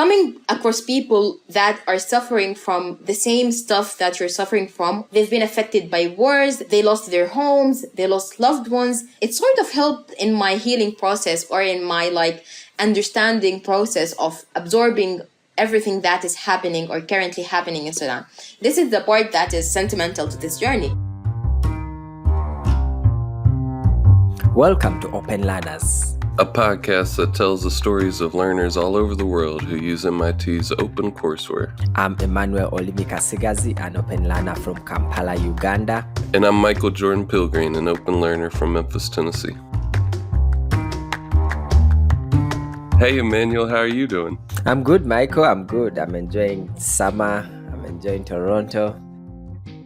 coming across people that are suffering from the same stuff that you're suffering from. They've been affected by wars, they lost their homes, they lost loved ones. It sort of helped in my healing process, or in my understanding process of absorbing everything that is happening or currently happening in Sudan. This is the part that is sentimental to this journey. Welcome to Open Learners, a podcast that tells the stories of learners all over the world who use MIT's OpenCourseWare. I'm Emmanuel Olimika-Sigazi, an Open Learner from Kampala, Uganda. And I'm Michael Jordan Pilgreen, an Open Learner from Memphis, Tennessee. Hey, Emmanuel, how are you doing? I'm good, Michael. I'm good. I'm enjoying summer. I'm enjoying Toronto.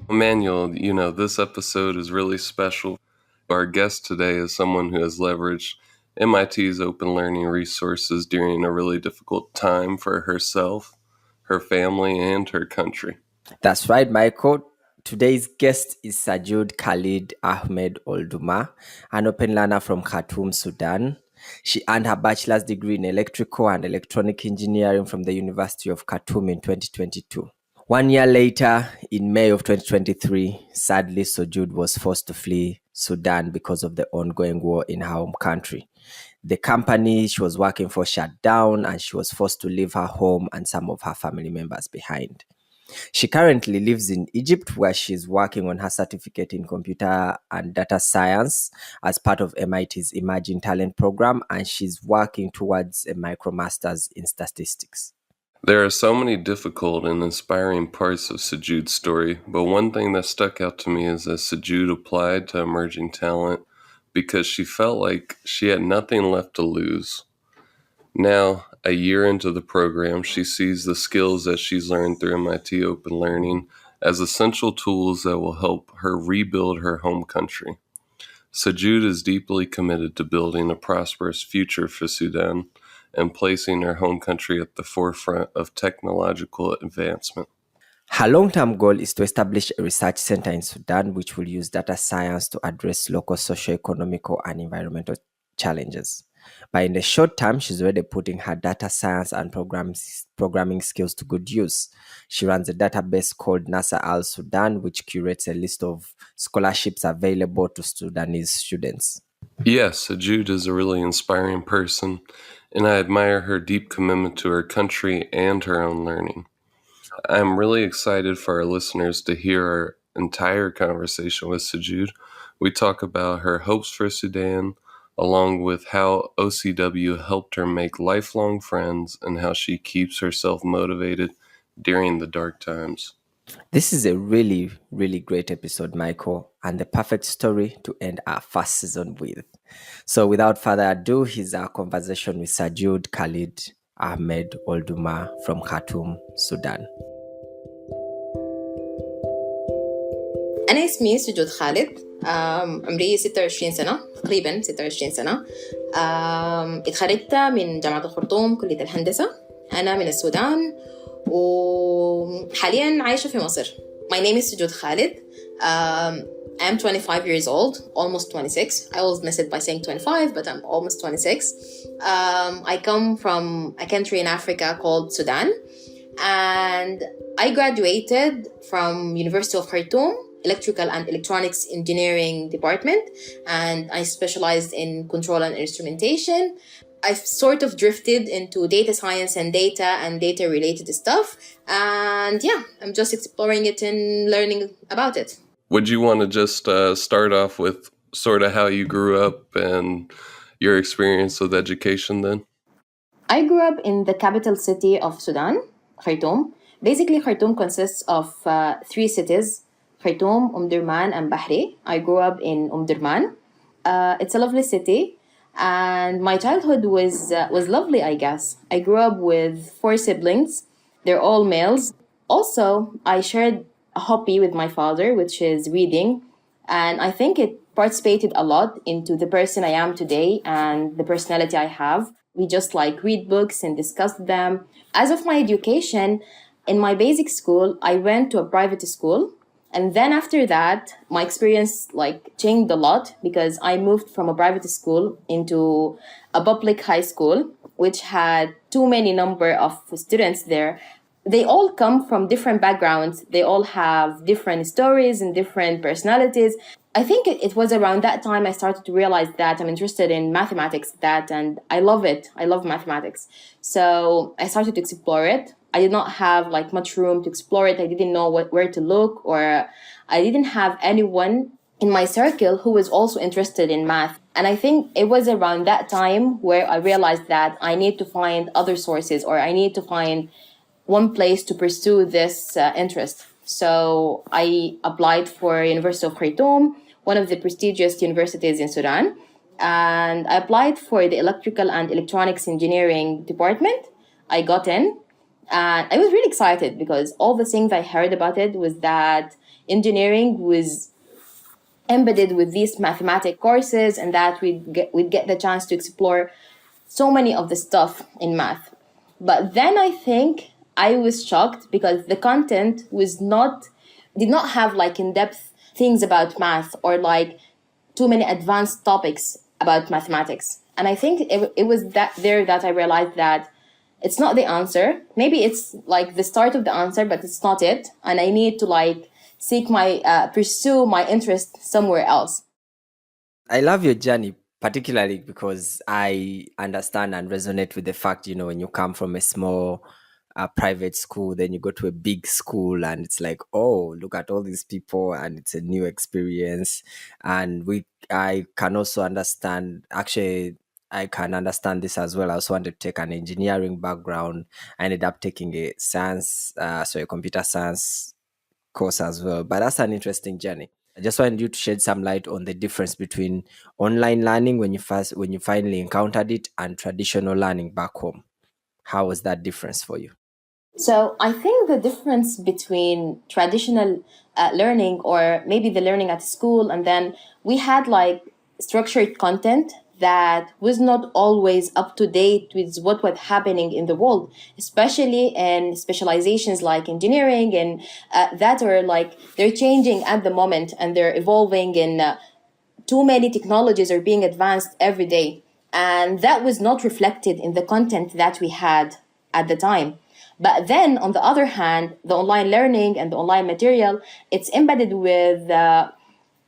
Emmanuel, this episode is really special. Our guest today is someone who has leveraged MIT's open learning resources during a really difficult time for herself, her family, and her country. That's right, Michael. Today's guest is Sujood Khalid Eldouma, an open learner from Khartoum, Sudan. She earned her bachelor's degree in electrical and electronic engineering from the University of Khartoum in 2022. 1 year later, in May of 2023, sadly, Sujood was forced to flee Sudan because of the ongoing war in her home country. The company she was working for shut down, and she was forced to leave her home and some of her family members behind. She currently lives in Egypt, where she's working on her certificate in computer and data science as part of MIT's Emerging Talent program, and she's working towards a MicroMasters in statistics. There are so many difficult and inspiring parts of Sujood's story, but one thing that stuck out to me is that Sujood applied to Emerging Talent because she felt like she had nothing left to lose. Now, a year into the program, she sees the skills that she's learned through MIT Open Learning as essential tools that will help her rebuild her home country. Sujood is deeply committed to building a prosperous future for Sudan and placing her home country at the forefront of technological advancement. Her long-term goal is to establish a research center in Sudan which will use data science to address local socio-economical and environmental challenges. But in the short term, she's already putting her data science and programming skills to good use. She runs a database called NASA Al Sudan, which curates a list of scholarships available to Sudanese students. Yes, Sujood is a really inspiring person, and I admire her deep commitment to her country and her own learning. I'm really excited for our listeners to hear our entire conversation with Sujood. We talk about her hopes for Sudan, along with how OCW helped her make lifelong friends and how she keeps herself motivated during the dark times. This is a really, really great episode, Michael, and the perfect story to end our first season with. So without further ado, here's our conversation with Sujood Khalid Eldouma from Khartoum, Sudan. أنا اسمي سجود خالد. عمري 26 سنة تقريبا 26 سنة. اتخرجت من جامعة الخرطوم كلية الهندسة. أنا من السودان وحاليا عايشة في مصر. My name is Sujood Khalid. I'm 25 years old, almost 26. I always miss it by saying 25, but I'm almost 26. I come from a country in Africa called Sudan, and I graduated from University of Khartoum, Electrical and Electronics Engineering Department, and I specialized in control and instrumentation. I've sort of drifted into data science and data related stuff. And yeah, I'm just exploring it and learning about it. Would you want to just start off with sort of how you grew up and your experience with education then? I grew up in the capital city of Sudan, Khartoum. Basically, Khartoum consists of 3 cities, Khartoum, Durman, and Bahri. I grew up in Durman. It's a lovely city. And my childhood was lovely, I guess. I grew up with 4 siblings. They're all males. Also, I shared a hobby with my father, which is reading. And I think it participated a lot into the person I am today and the personality I have. We just read books and discuss them. As of my education, in my basic school, I went to a private school. And then after that, my experience changed a lot because I moved from a private school into a public high school. which had too many number of students there. They all come from different backgrounds. They all have different stories and different personalities. I think it was around that time I started to realize that I'm interested in mathematics, and I love it. I love mathematics. So I started to explore it. I did not have like much room to explore it. I didn't know where to look, or I didn't have anyone in my circle who was also interested in math. And I think it was around that time where I realized that I need to find other sources, or I need to find one place to pursue this interest. So I applied for University of Khartoum, one of the prestigious universities in Sudan, and I applied for the electrical and electronics engineering department. I got in, and I was really excited because all the things I heard about it was that engineering was embedded with these mathematic courses, and that we'd get the chance to explore so many of the stuff in math. But then I think I was shocked because the content did not have like in-depth things about math, or like too many advanced topics about mathematics. And I think it was that I realized that it's not the answer. Maybe it's like the start of the answer, but it's not it. And I need to like pursue my interest somewhere else. I love your journey, particularly because I understand and resonate with the fact, when you come from a small private school, then you go to a big school and it's like, oh, look at all these people and it's a new experience. And I can also understand, actually, I can understand this as well. I also wanted to take an engineering background. I ended up taking a computer science course as well. But that's an interesting journey. I just wanted you to shed some light on the difference between online learning when you finally encountered it, and traditional learning back home. How was that difference for you? So I think the difference between traditional learning, or maybe the learning at school, and then we had like structured content that was not always up to date with what was happening in the world, especially in specializations like engineering, and that are like they're changing at the moment and they're evolving, and too many technologies are being advanced every day. And that was not reflected in the content that we had at the time. But then, on the other hand, the online learning and the online material, it's embedded with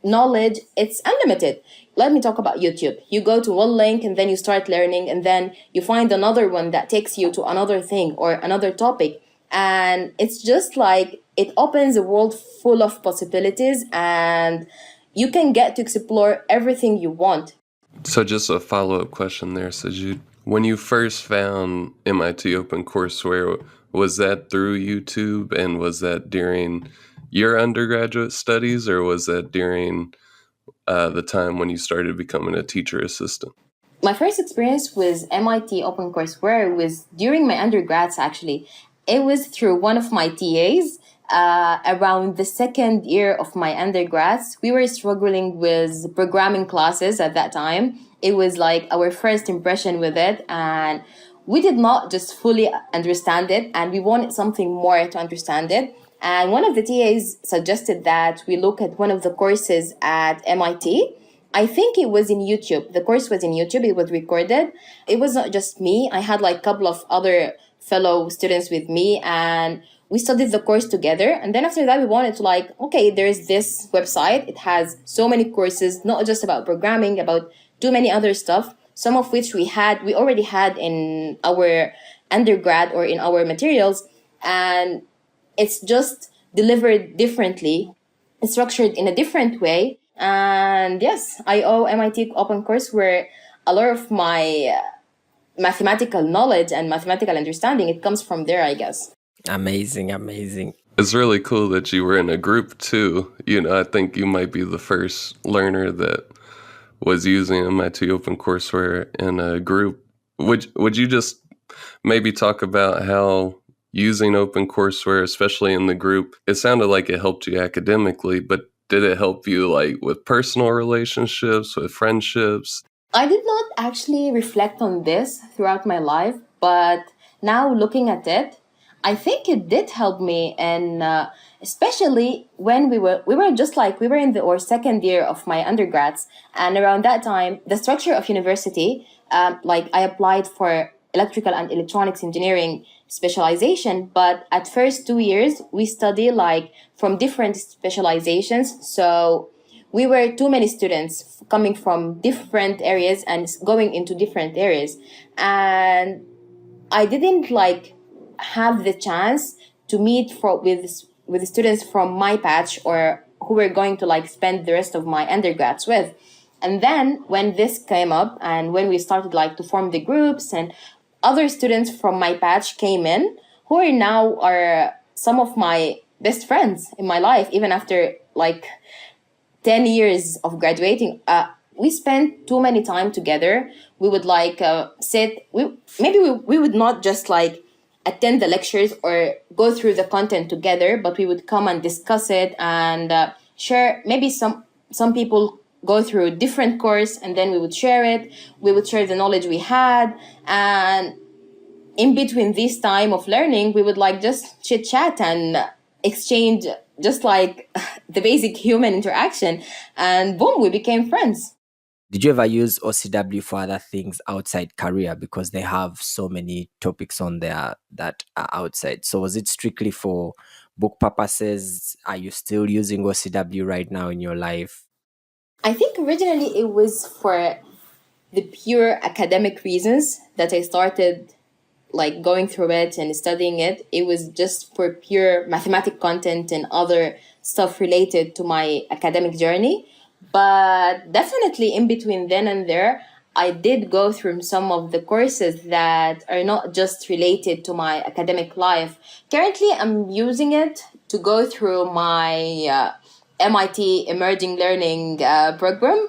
knowledge. It's unlimited. Let me talk about YouTube. You go to one link and then you start learning, and then you find another one that takes you to another thing or another topic. And it's just like it opens a world full of possibilities, and you can get to explore everything you want. So just a follow-up question there, Sujood. When you first found MIT OpenCourseWare, was that through YouTube, and was that during your undergraduate studies, or was that during the time when you started becoming a teacher assistant? My first experience with MIT OpenCourseWare was during my undergrads, actually. It was through one of my TAs. Around the second year of my undergrads, we were struggling with programming classes at that time. It was like our first impression with it, and we did not just fully understand it, and we wanted something more to understand it. And one of the TAs suggested that we look at one of the courses at MIT. I think it was in YouTube. The course was in YouTube. It was recorded. It was not just me. I had like a couple of other fellow students with me, and we studied the course together. And then after that, we wanted to like, okay, there's this website. It has so many courses, not just about programming, about too many other stuff, some of which we already had in our undergrad or in our materials. And it's just delivered differently. It's structured in a different way. And yes, I owe MIT OpenCourseWare a lot of my mathematical knowledge and mathematical understanding. It comes from there, I guess. Amazing. It's really cool that you were in a group too. I think you might be the first learner that was using MIT OpenCourseWare in a group. Would you just maybe talk about how using OpenCourseWare, especially in the group, it sounded like it helped you academically, but did it help you like with personal relationships, with friendships? I did not actually reflect on this throughout my life, but now looking at it, I think it did help me, and especially when we were in our second year of my undergrads, and around that time, the structure of university, like I applied for electrical and electronics engineering specialization. But at first 2 years, we study like from different specializations. So we were too many students coming from different areas and going into different areas. And I didn't like have the chance to meet with students from my batch or who were going to like spend the rest of my undergrads with. And then when this came up and when we started like to form the groups, and other students from my batch came in who are now are some of my best friends in my life, even after like 10 years of graduating. We spent too many time together. We would like we would not just like attend the lectures or go through the content together, but we would come and discuss it and share. Maybe some people go through a different course and then we would share it. We would share the knowledge we had, and in between this time of learning, we would like just chit chat and exchange just like the basic human interaction, and boom, we became friends. Did you ever use OCW for other things outside career, because they have so many topics on there that are outside? So was it strictly for book purposes? Are you still using OCW right now in your life? I think originally it was for the pure academic reasons that I started like going through it and studying it. It was just for pure mathematic content and other stuff related to my academic journey. But definitely in between then and there, I did go through some of the courses that are not just related to my academic life. Currently, I'm using it to go through my MIT Emerging Learning program.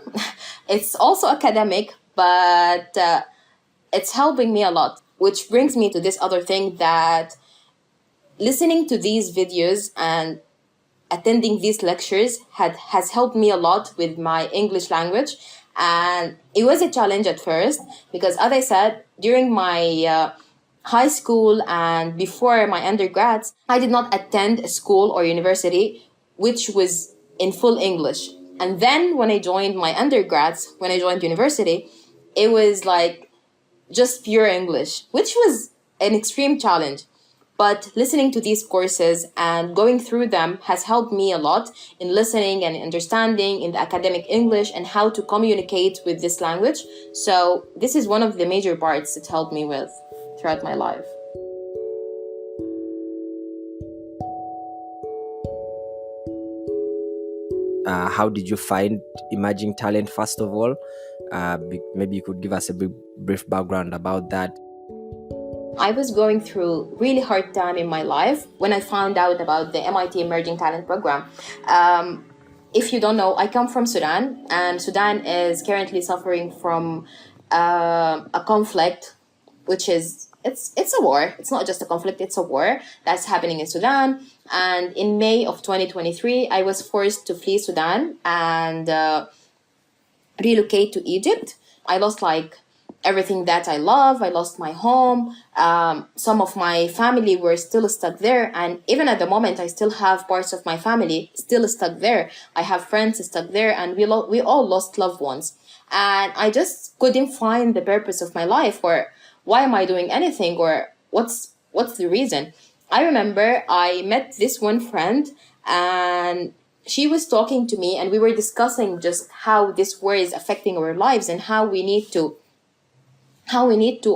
It's also academic, but it's helping me a lot, which brings me to this other thing, that listening to these videos and attending these lectures has helped me a lot with my English language. And it was a challenge at first because, as I said, during my high school and before my undergrads, I did not attend a school or university which was in full English. And then when I joined my undergrads, when I joined university, it was like just pure English, which was an extreme challenge. But listening to these courses and going through them has helped me a lot in listening and understanding in the academic English and how to communicate with this language. So this is one of the major parts it helped me with throughout my life. How did you find emerging talent, first of all? Maybe you could give us a brief background about that. I was going through really hard time in my life when I found out about the MIT Emerging Talent Program. If you don't know, I come from Sudan, and Sudan is currently suffering from a conflict, which is it's a war. It's not just a conflict; it's a war that's happening in Sudan. And in May of 2023, I was forced to flee Sudan and relocate to Egypt. I lost like everything that I love. I lost my home. Some of my family were still stuck there. And even at the moment, I still have parts of my family still stuck there. I have friends stuck there, and we all lost loved ones. And I just couldn't find the purpose of my life, or why am I doing anything, or what's the reason? I remember I met this one friend, and she was talking to me, and we were discussing just how this war is affecting our lives and how we need to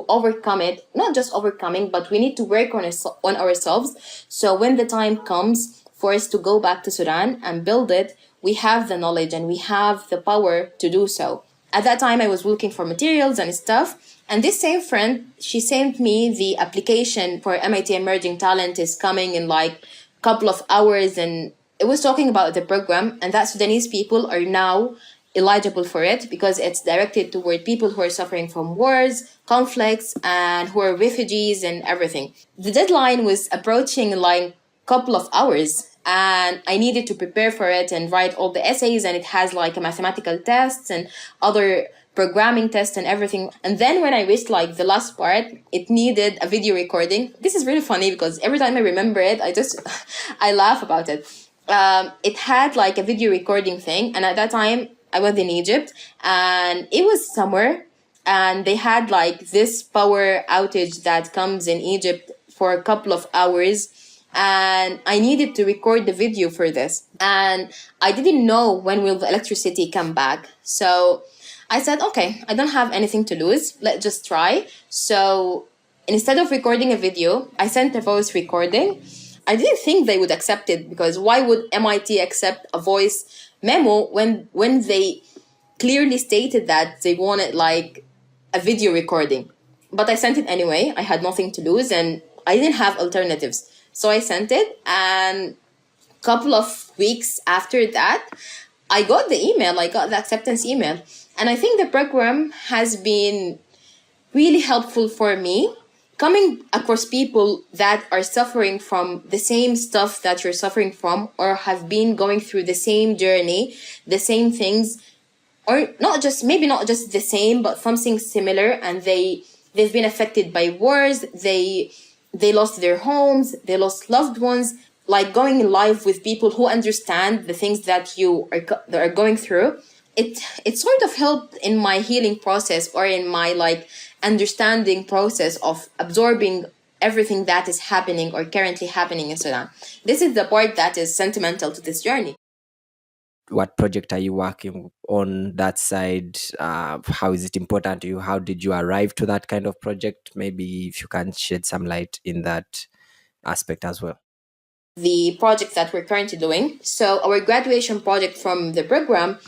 overcome it. Not just overcoming, but we need to work on ourselves. So when the time comes for us to go back to Sudan and build it, we have the knowledge and we have the power to do so. At that time, I was looking for materials and stuff. And this same friend, she sent me the application for MIT Emerging Talent is coming in like a couple of hours. And it was talking about the program, and that Sudanese people are now eligible for it because it's directed toward people who are suffering from wars, conflicts, and who are refugees and everything. The deadline was approaching like a couple of hours, and I needed to prepare for it and write all the essays, and it has like a mathematical tests and other programming tests and everything. And then when I reached like the last part, it needed a video recording. This is really funny because every time I remember it, I laugh about it. It had like a video recording thing, and at that time I was in Egypt, and it was summer, and they had like this power outage that comes in Egypt for a couple of hours, and I needed to record the video for this, and I didn't know when will the electricity come back. So I said, okay, I don't have anything to lose, let's just try. So instead of recording a video, I sent a voice recording. I didn't think they would accept it, because why would MIT accept a voice memo when they clearly stated that they wanted like a video recording? But I sent it anyway. I had nothing to lose and I didn't have alternatives. So I sent it, and a couple of weeks after that, I got the email, I got the acceptance email. And I think the program has been really helpful for me, coming across people that are suffering from the same stuff that you're suffering from, or have been going through the same journey, the same things, or maybe not just the same, but something similar, and they've been affected by wars, they lost their homes, they lost loved ones. Like going live with people who understand the things that you are going through, it sort of helped in my healing process, or in my like understanding process of absorbing everything that is happening or currently happening in Sudan. This is the part that is sentimental to this journey. What project are you working on that side? How is it important to you? How did you arrive to that kind of project? Maybe if you can shed some light in that aspect as well. The project that we're currently doing. So our graduation project from the program,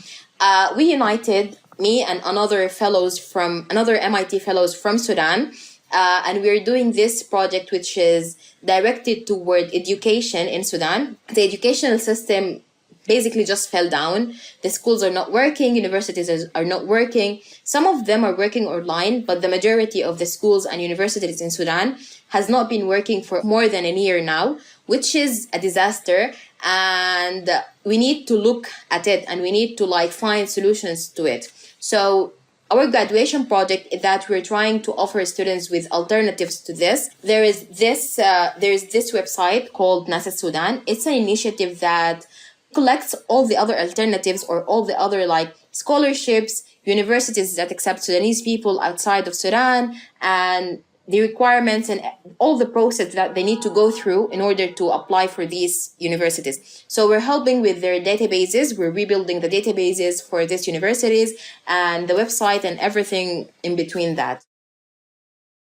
we united, me and another MIT fellows from Sudan, and we're doing this project which is directed toward education in Sudan. The educational system basically just fell down. The schools are not working, universities are not working. Some of them are working online, but the majority of the schools and universities in Sudan has not been working for more than a year now, which is a disaster. And we need to look at it, and we need to like find solutions to it. So our graduation project is that we're trying to offer students with alternatives to this. There is this website called NASA Sudan. It's an initiative that collects all the other alternatives, or all the other like scholarships, universities that accept Sudanese people outside of Sudan, and the requirements and all the process that they need to go through in order to apply for these universities. So we're helping with their databases. We're rebuilding the databases for these universities and the website and everything in between that.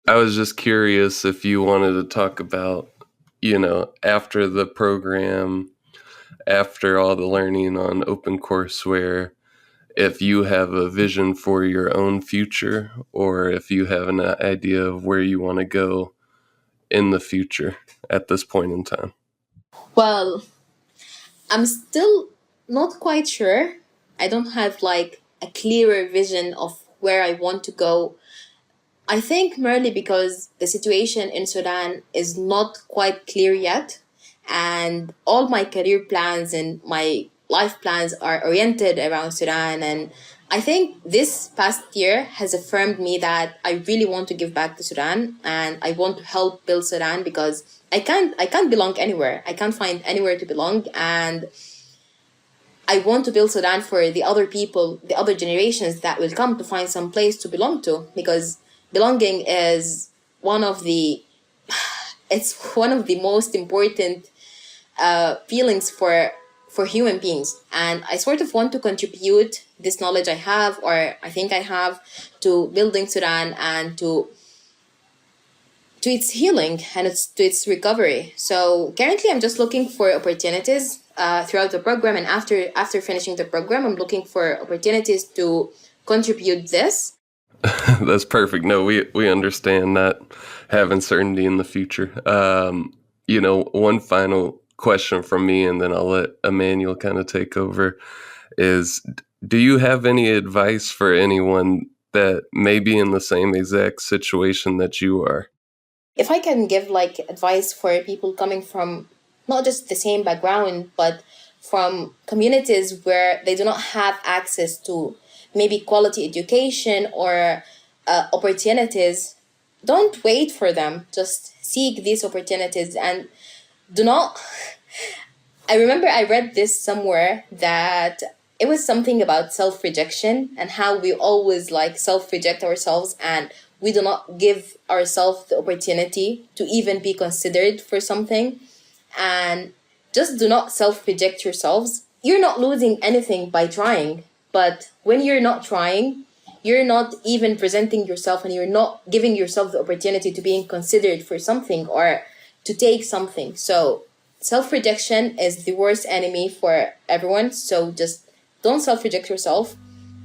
I was just curious if you wanted to talk about, after the program, after all the learning on OpenCourseWare, if you have a vision for your own future, or if you have an idea of where you want to go in the future at this point in time. Well, I'm still not quite sure. I don't have like a clearer vision of where I want to go. I think merely because the situation in Sudan is not quite clear yet, and all my career plans and my life plans are oriented around Sudan. And I think this past year has affirmed me that I really want to give back to Sudan, and I want to help build Sudan, because I can't belong anywhere. I can't find anywhere to belong, and I want to build Sudan for the other people, the other generations that will come to find some place to belong to, because belonging is one of the most important feelings for human beings. And I sort of want to contribute this knowledge I have, or I think I have, to building Sudan and to its healing and to its recovery. So currently I'm just looking for opportunities throughout the program, and after finishing the program, I'm looking for opportunities to contribute this. That's perfect. No, we understand that, having certainty in the future. One final question from me, and then I'll let Emmanuel kind of take over, is do you have any advice for anyone that may be in the same exact situation that you are? If I can give like advice for people coming from not just the same background, but from communities where they do not have access to maybe quality education or opportunities, don't wait for them. Just seek these opportunities, and do not. I remember I read this somewhere that it was something about self-rejection and how we always like self-reject ourselves, and we do not give ourselves the opportunity to even be considered for something. And just do not self-reject yourselves. You're not losing anything by trying, but when you're not trying, you're not even presenting yourself, and you're not giving yourself the opportunity to being considered for something or to take something. So self-rejection is the worst enemy for everyone. So just don't self-reject yourself.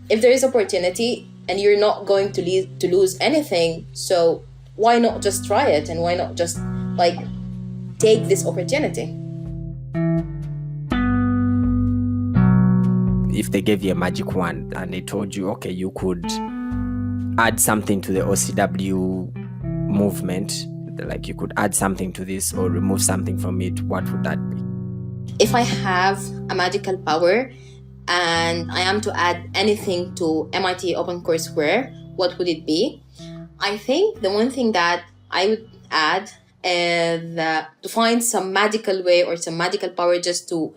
If there is opportunity and you're not going to lose anything, so why not just try it, and why not just like take this opportunity? If they gave you a magic wand and they told you, okay, you could add something to the OCW movement, like you could add something to this or remove something from it, what would that be? If I have a magical power and I am to add anything to MIT OpenCourseWare, what would it be? I think the one thing that I would add is to find some magical way or some magical power just to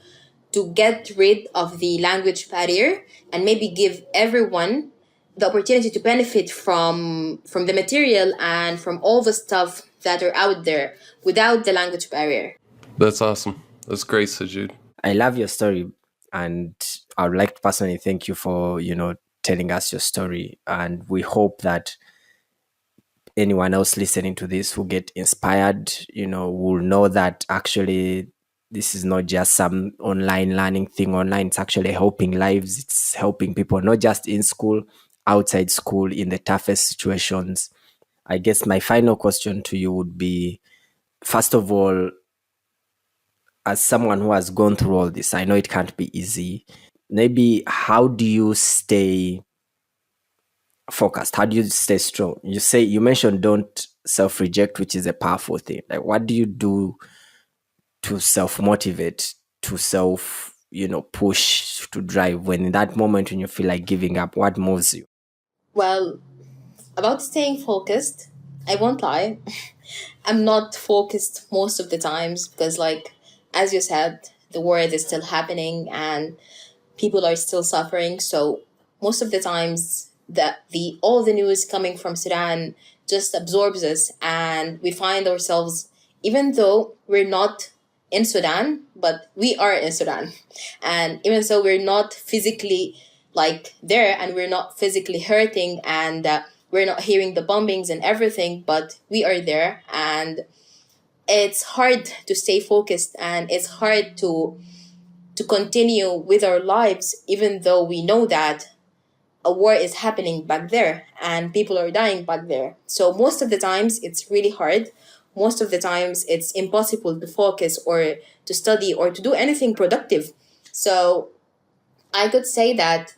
get rid of the language barrier, and maybe give everyone the opportunity to benefit from the material and from all the stuff that are out there without the language barrier. That's awesome. That's great, Sujood. I love your story, and I would like to personally thank you for, telling us your story. And we hope that anyone else listening to this who get inspired, will know that actually this is not just some online learning thing online. It's actually helping lives. It's helping people, not just in school, outside school, in the toughest situations. I guess my final question to you would be, first of all, as someone who has gone through all this, I know it can't be easy. Maybe how do you stay focused? How do you stay strong? You mentioned don't self-reject, which is a powerful thing. Like, what do you do to self-motivate, to push, to drive when in that moment when you feel like giving up? What moves you? Well, about staying focused, I won't lie. I'm not focused most of the times because, like, as you said, the world is still happening and people are still suffering. So most of the times all the news coming from Sudan just absorbs us, and we find ourselves, even though we're not in Sudan, but we are in Sudan. And even so, we're not physically like there, and we're not physically hurting, and we're not hearing the bombings and everything, but we are there. And it's hard to stay focused, and it's hard to continue with our lives, even though we know that a war is happening back there and people are dying back there. So most of the times it's really hard. Most of the times it's impossible to focus or to study or to do anything productive. So I could say that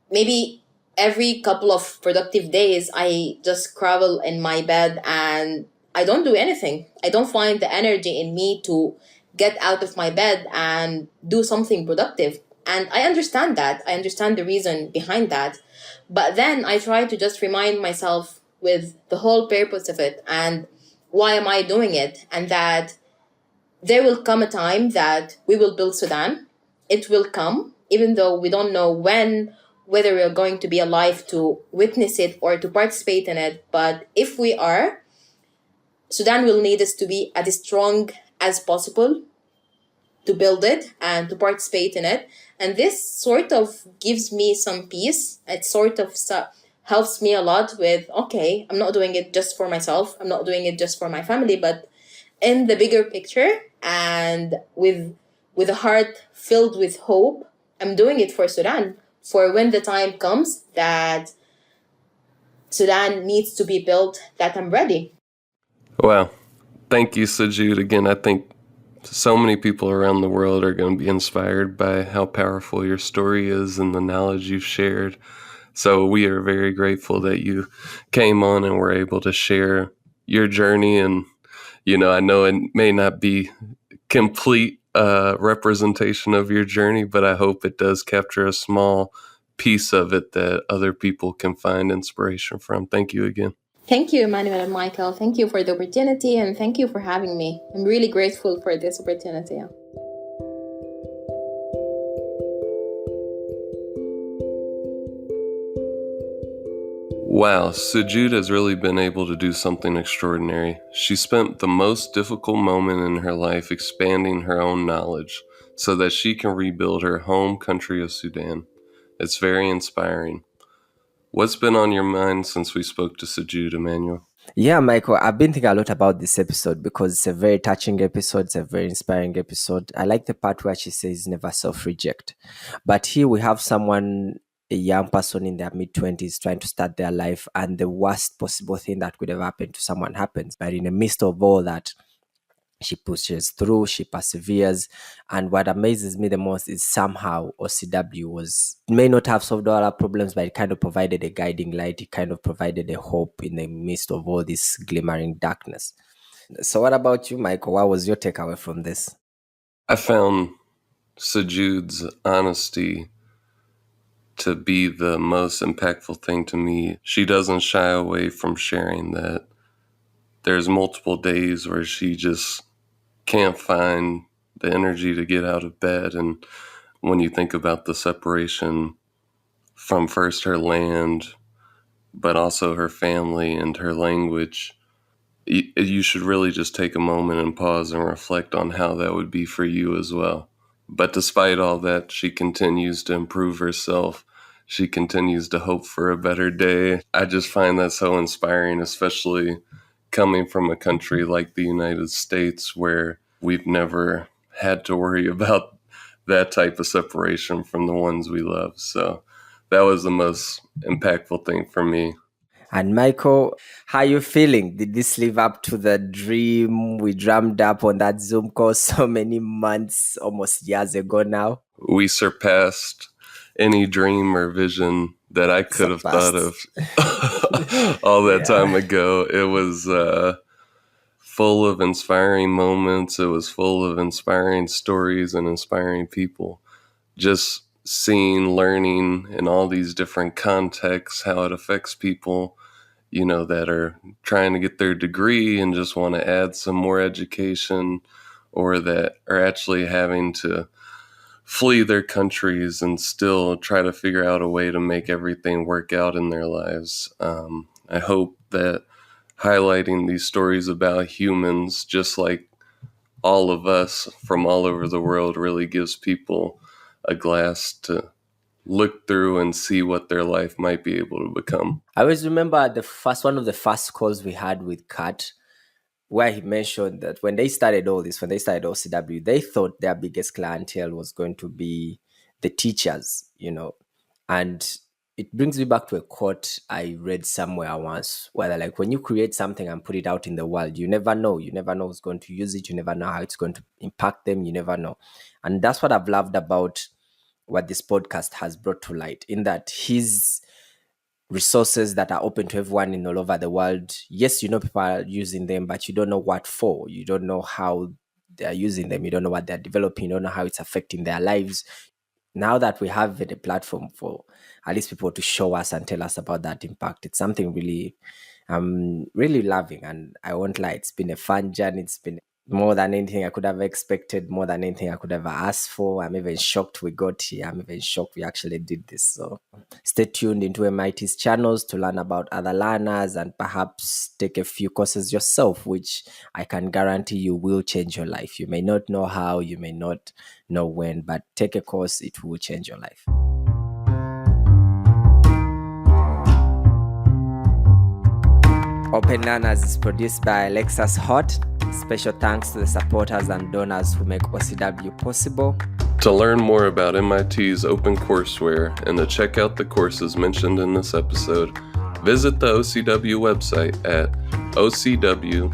maybe every couple of productive days I just crawl in my bed and I don't do anything. I don't find the energy in me to get out of my bed and do something productive. And I understand that. I understand the reason behind that. But then I try to just remind myself with the whole purpose of it and why am I doing it, and that there will come a time that we will build Sudan. It will come, even though we don't know when, whether we're going to be alive to witness it or to participate in it. But if we are, Sudan will need us to be as strong as possible to build it and to participate in it. And this sort of gives me some peace. It sort of helps me a lot with, okay, I'm not doing it just for myself. I'm not doing it just for my family, but in the bigger picture and with a heart filled with hope, I'm doing it for Sudan, for when the time comes that Sudan needs to be built, that I'm ready. Wow. Thank you, Sujood. Again, I think so many people around the world are going to be inspired by how powerful your story is and the knowledge you've shared. So we are very grateful that you came on and were able to share your journey. And, I know it may not be complete representation of your journey, but I hope it does capture a small piece of it that other people can find inspiration from. Thank you again. Thank you, Emmanuel and Michael. Thank you for the opportunity, and thank you for having me. I'm really grateful for this opportunity. Wow, Sujood has really been able to do something extraordinary. She spent the most difficult moment in her life expanding her own knowledge so that she can rebuild her home country of Sudan. It's very inspiring. What's been on your mind since we spoke to Sujood, Emmanuel? Yeah, Michael, I've been thinking a lot about this episode because it's a very touching episode. It's a very inspiring episode. I like the part where she says never self-reject. But here we have someone, a young person in their mid-20s trying to start their life, and the worst possible thing that could have happened to someone happens. But in the midst of all that, she pushes through, she perseveres. And what amazes me the most is somehow OCW may not have solved all our problems, but it kind of provided a guiding light. It kind of provided a hope in the midst of all this glimmering darkness. So what about you, Michael? What was your takeaway from this? I found Sujood's honesty to be the most impactful thing to me. She doesn't shy away from sharing that there's multiple days where she just can't find the energy to get out of bed. And when you think about the separation from first her land, but also her family and her language, you should really just take a moment and pause and reflect on how that would be for you as well. But despite all that, she continues to improve herself. She continues to hope for a better day. I just find that so inspiring, especially coming from a country like the United States, where we've never had to worry about that type of separation from the ones we love. So that was the most impactful thing for me. And Michael, how are you feeling? Did this live up to the dream we dreamed up on that Zoom call so many months, almost years ago now? We surpassed any dream or vision that I could have thought of all that time ago. It was full of inspiring moments. It was full of inspiring stories and inspiring people. Just seeing, learning in all these different contexts, how it affects people, you know, that are trying to get their degree and just want to add some more education, or that are actually having to flee their countries and still try to figure out a way to make everything work out in their lives. I hope that highlighting these stories about humans, just like all of us from all over the world, really gives people a glass to look through and see what their life might be able to become. I always remember one of the first calls we had with Kat, where he mentioned that when they started all this, when they started OCW, they thought their biggest clientele was going to be the teachers, you know. And it brings me back to a quote I read somewhere once, where they're like, when you create something and put it out in the world, you never know. You never know who's going to use it. You never know how it's going to impact them. You never know. And that's what I've loved about what this podcast has brought to light, in that his resources that are open to everyone in all over the world. Yes, you know people are using them, but you don't know what for. You don't know how they're using them. You don't know what they're developing. You don't know how it's affecting their lives. Now that we have a platform for at least people to show us and tell us about that impact, it's something really, I'm really loving. And I won't lie, it's been a fun journey. It's been more than anything I could have expected, more than anything I could have asked for. I'm even shocked we got here. I'm even shocked we actually did this. So stay tuned into MIT's channels to learn about other learners and perhaps take a few courses yourself, which I can guarantee you will change your life. You may not know how, you may not know when, but take a course, it will change your life. Open Learners is produced by Alexis Hott. Special thanks to the supporters and donors who make OCW possible. To learn more about MIT's OpenCourseWare and to check out the courses mentioned in this episode, visit the OCW website at ocw.mit.edu.